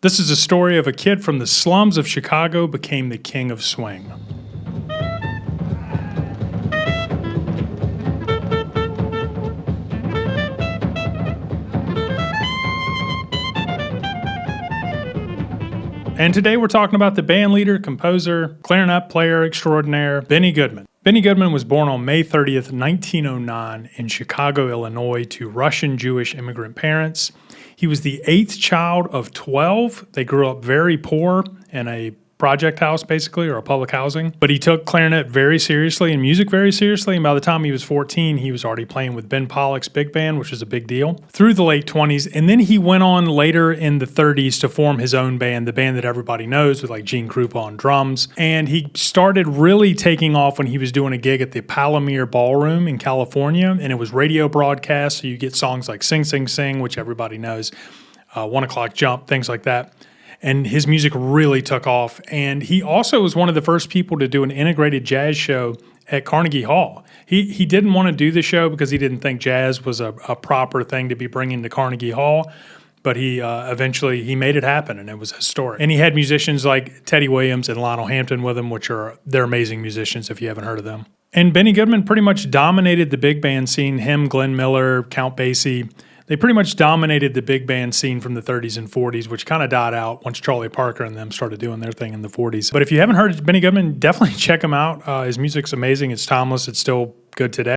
This is a story of a kid from the slums of Chicago became the king of swing. And today we're talking about the band leader, composer, clarinet player extraordinaire, Benny Goodman. Benny Goodman was born on May 30th, 1909 in Chicago, Illinois to Russian Jewish immigrant parents. He was the 8th child of 12. They grew up very poor in a project house, basically, or a public housing. But he took clarinet very seriously and music very seriously. And by the time he was 14, he was already playing with Ben Pollock's big band, which is a big deal, through the late 20s. And then he went on later in the 30s to form his own band, the band that everybody knows, with like Gene Krupa on drums. And he started really taking off when he was doing a gig at the Palomar Ballroom in California. And it was radio broadcast, so you get songs like Sing, Sing, Sing, which everybody knows, 1 O'Clock Jump, things like that. And his music really took off. And he also was one of the first people to do an integrated jazz show at Carnegie Hall. He didn't want to do the show because he didn't think jazz was a proper thing to be bringing to Carnegie Hall. But he eventually he made it happen, and it was historic. And he had musicians like Teddy Williams and Lionel Hampton with him, they're amazing musicians if you haven't heard of them. And Benny Goodman pretty much dominated the big band scene. Him, Glenn Miller, Count Basie. They pretty much dominated the big band scene from the 30s and 40s, which kind of died out once Charlie Parker and them started doing their thing in the 40s. But if you haven't heard Benny Goodman, definitely check him out. His music's amazing. It's timeless. It's still good today.